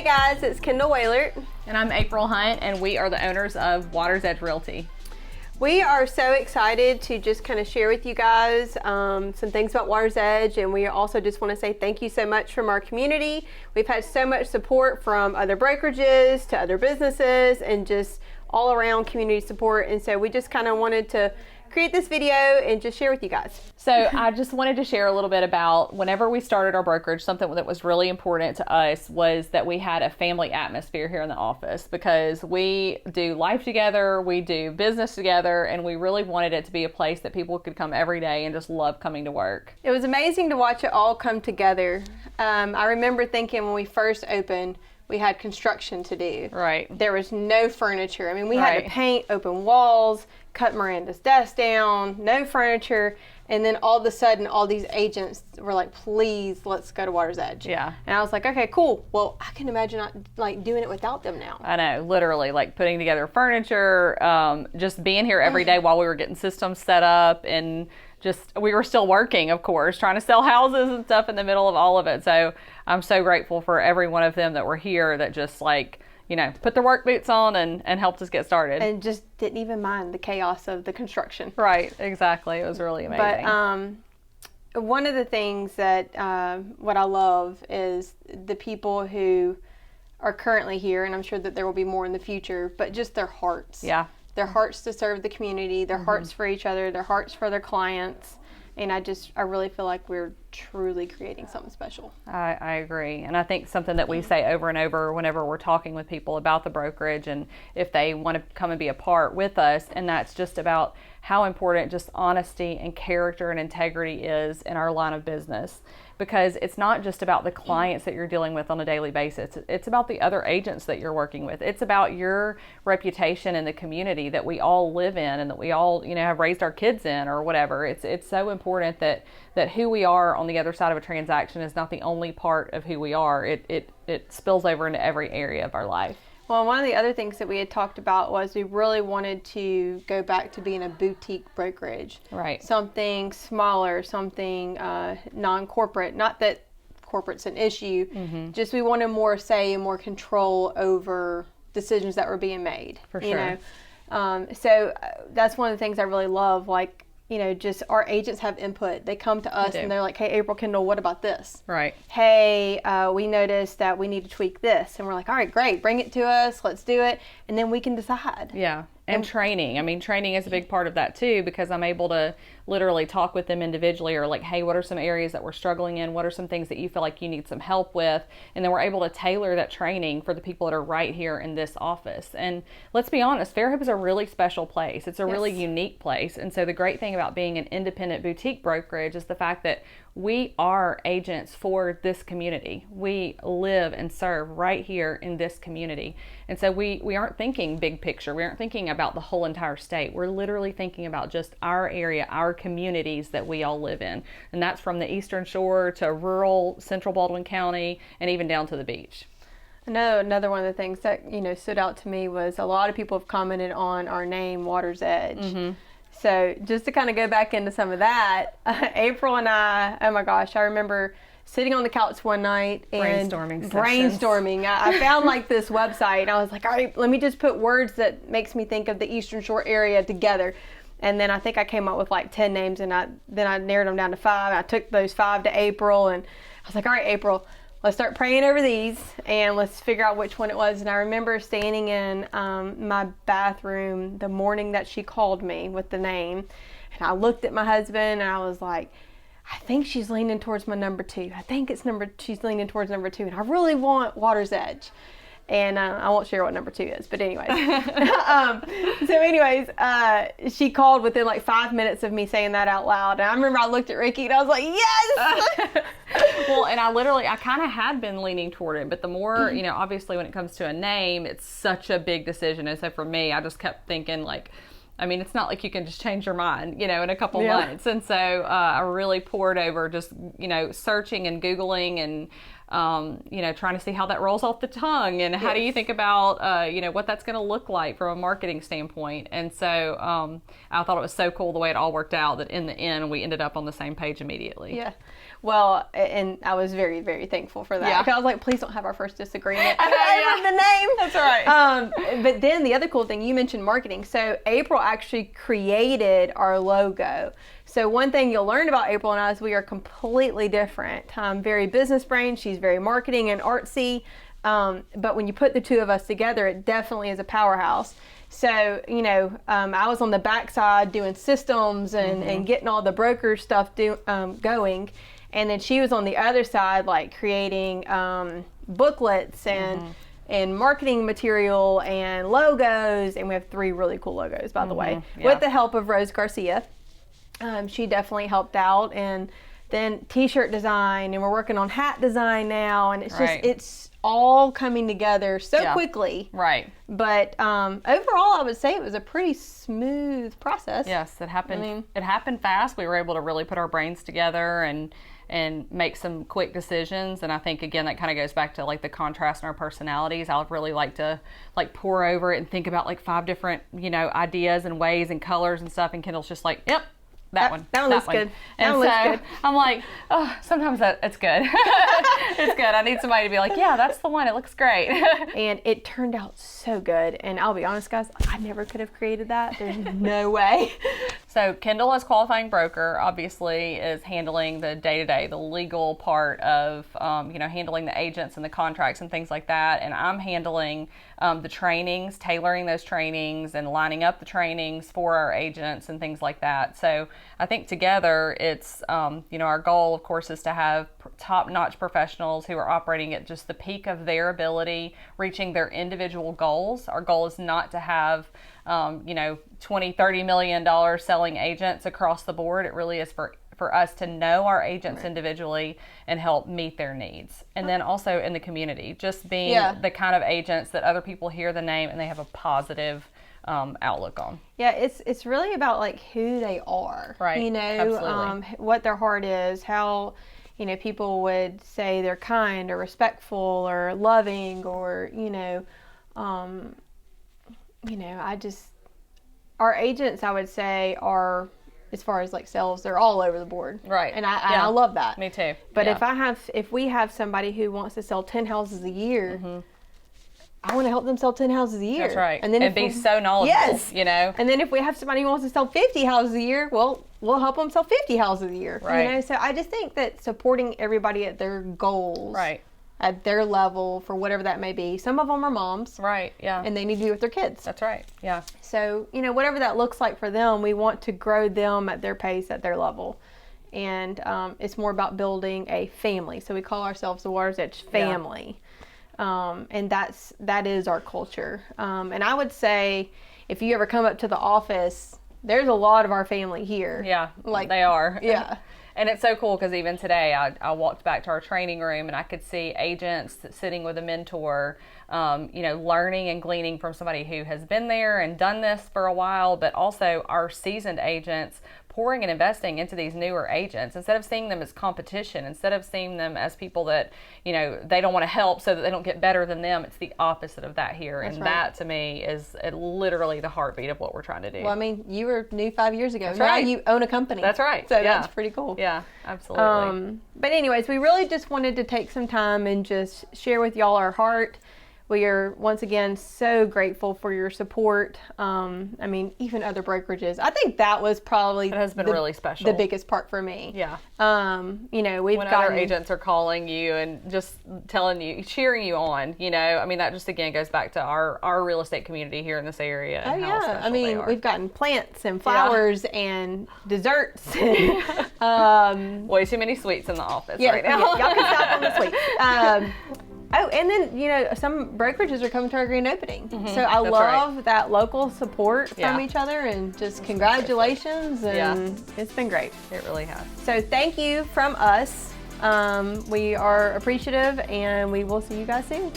guys, it's Kendall Whalert. And I'm April Hunt, and we are the owners of Edge Realty. We are so excited to just kind of share with you guys some things about Water's Edge, and we also just want to say thank you so much from our community. We've had so much support from other brokerages to other businesses and just all around community support, and so we just kind of wanted to create this video and just share with you guys. So I just wanted to share a little bit about whenever we started our brokerage, something that was really important to us was that we had a family atmosphere here in the office, because we do life together, we do business together, and we really wanted it to be a place that people could come every day and just love coming to work. It was amazing to watch it all come together. I remember thinking when we first opened, we had construction to do. Right. There was no furniture. I mean, we had to paint, open walls, cut Miranda's desk down, no furniture. And then all of a sudden, all these agents were like, please, let's go to Water's Edge. Yeah. And I was like, okay, cool. Well, I can imagine not like doing it without them now. I know, literally, like putting together furniture, just being here every day while we were getting systems set up, and just, we were still working, of course, trying to sell houses and stuff in the middle of all of it. So I'm so grateful for every one of them that were here that just like, you know, put their work boots on and helped us get started. And just didn't even mind the chaos of the construction. Right, exactly. It was really amazing. But one of the things that what I love is the people who are currently here, and I'm sure that there will be more in the future, but just their hearts. Yeah. Their hearts to serve the community, their hearts for each other, their hearts for their clients. And I really feel like we're truly creating something special. I agree. And I think something that we say over and over whenever we're talking with people about the brokerage and if they want to come and be a part with us, and that's just about how important just honesty and character and integrity is in our line of business. Because it's not just about the clients that you're dealing with on a daily basis. It's about the other agents that you're working with. It's about your reputation in the community that we all live in and that we all, you know, have raised our kids in or whatever. It's so important that who we are on the other side of a transaction is not the only part of who we are. It spills over into every area of our life. Well, one of the other things that we had talked about was we really wanted to go back to being a boutique brokerage. Right. Something smaller, something non-corporate. Not that corporate's an issue, just we wanted more say and more control over decisions that were being made. For sure. You know? So that's one of the things I really love, like, you know, just our agents have input. They come to us and they're like, hey, April, Kendall, what about this? Right. Hey, we noticed that we need to tweak this. And we're like, all right, great, bring it to us, let's do it. And then we can decide. Yeah. And training. I mean, training is a big part of that too, because I'm able to literally talk with them individually, or like, hey, what are some areas that we're struggling in? What are some things that you feel like you need some help with? And then we're able to tailor that training for the people that are right here in this office. And let's be honest, Fairhope is a really special place. It's a really unique place. And so the great thing about being an independent boutique brokerage is the fact that we are agents for this community. We live and serve right here in this community. And so we aren't thinking big picture. We aren't thinking about the whole entire state. We're literally thinking about just our area, our communities that we all live in. And that's from the Eastern Shore to rural central Baldwin County and even down to the beach. I know another one of the things that, you know, stood out to me was a lot of people have commented on our name, Water's Edge. So just to kind of go back into some of that, April and I, oh my gosh, I remember sitting on the couch one night and brainstorming. I found like this website and I was like, all right, let me just put words that makes me think of the Eastern Shore area together. And then I think I came up with like 10 names, and then I narrowed them down to 5. I took those 5 to April, and I was like, all right, April, let's start praying over these and let's figure out which one it was. And I remember standing in my bathroom the morning that she called me with the name, and I looked at my husband and I was like, I think she's leaning towards my number 2. I think she's leaning towards number 2, and I really want Water's Edge. And I won't share what number 2 is, but anyways. She called within like 5 minutes of me saying that out loud. And I remember I looked at Ricky and I was like, yes! Well, and I kind of had been leaning toward it, but the more, you know, obviously when it comes to a name, it's such a big decision. And so for me, I just kept thinking like, I mean, it's not like you can just change your mind, you know, in a couple months. And so I really poured over just, you know, searching and Googling and trying to see how that rolls off the tongue, and how do you think about, what that's going to look like from a marketing standpoint. And so I thought it was so cool the way it all worked out, that in the end we ended up on the same page immediately. Yeah. Well, and I was very, very thankful for that. Yeah. Because I was like, please don't have our first disagreement I know, over the name. That's right. But then the other cool thing, you mentioned marketing. So April actually created our logo. So one thing you'll learn about April and I is we are completely different. Very business brain. She's very marketing and artsy. But when you put the two of us together, it definitely is a powerhouse. So, I was on the backside doing systems and getting all the broker stuff going. And then she was on the other side, like creating booklets and marketing material and logos. And we have 3 really cool logos, by the way, with the help of Rose Garcia. She definitely helped out. And then t-shirt design, and we're working on hat design now. And it's just, it's all coming together so quickly. Right. But overall, I would say it was a pretty smooth process. Yes, it happened. It happened fast. We were able to really put our brains together and make some quick decisions. And I think, again, that kind of goes back to like the contrast in our personalities. I would really like to like pour over it and think about like 5 different, ideas and ways and colors and stuff. And Kendall's just like, yep. That one looks good. And so I'm like, oh, sometimes it's good. It's good. I need somebody to be like, yeah, that's the one. It looks great. And it turned out so good. And I'll be honest, guys, I never could have created that. There's no way. So Kendall, as qualifying broker, obviously is handling the day-to-day, the legal part of, handling the agents and the contracts and things like that. And I'm handling the trainings, tailoring those trainings and lining up the trainings for our agents and things like that. So I think together it's, our goal, of course, is to have top-notch professionals who are operating at just the peak of their ability, reaching their individual goals. Our goal is not to have, $20-30 million selling agents across the board. It really is for us to know our agents individually and help meet their needs. And then also in the community, just being the kind of agents that other people hear the name and they have a positive outlook on. Yeah, it's really about like who they are, right? Absolutely. What their heart is, how people would say they're kind or respectful or loving, or our agents, I would say, are, as far as like sales, they're all over the board, right? And I love that. Me too. But if we have somebody who wants to sell 10 houses a year. I want to help them sell 10 houses a year. That's right. And then be so knowledgeable. Yes. And then if we have somebody who wants to sell 50 houses a year, well, we'll help them sell 50 houses a year. Right. So I just think that supporting everybody at their goals. Right. At their level, for whatever that may be. Some of them are moms. Right. Yeah. And they need to be with their kids. That's right. Yeah. So, whatever that looks like for them, we want to grow them at their pace, at their level. And it's more about building a family. So we call ourselves the Water's Edge family. Yeah. And that is our culture. And I would say if you ever come up to the office, there's a lot of our family here. Yeah, like they are. Yeah. And it's so cool because even today I walked back to our training room and I could see agents sitting with a mentor, learning and gleaning from somebody who has been there and done this for a while, but also our seasoned agents pouring and investing into these newer agents instead of seeing them as competition, instead of seeing them as people that, they don't want to help so that they don't get better than them. It's the opposite of that here. That's and right. That to me is literally the heartbeat of what we're trying to do. Well, you were new 5 years ago. That's now right. You own a company. That's right. So that's pretty cool. Yeah, absolutely. But anyways, we really just wanted to take some time and just share with y'all our heart. We are, once again, so grateful for your support. Even other brokerages. I think that was probably... It has been really special. The biggest part for me. Yeah. We've got other agents are calling you and just telling you, cheering you on, that just, again, goes back to our real estate community here in this area. And how special they are. We've gotten plants and flowers and desserts. And, way too many sweets in the office right now. Y'all can stop on the sweets. And then, some brokerages are coming to our grand opening. Mm-hmm. So I love that local support from each other, and just congratulations. And it's been great. It really has. So thank you from us. We are appreciative, and we will see you guys soon.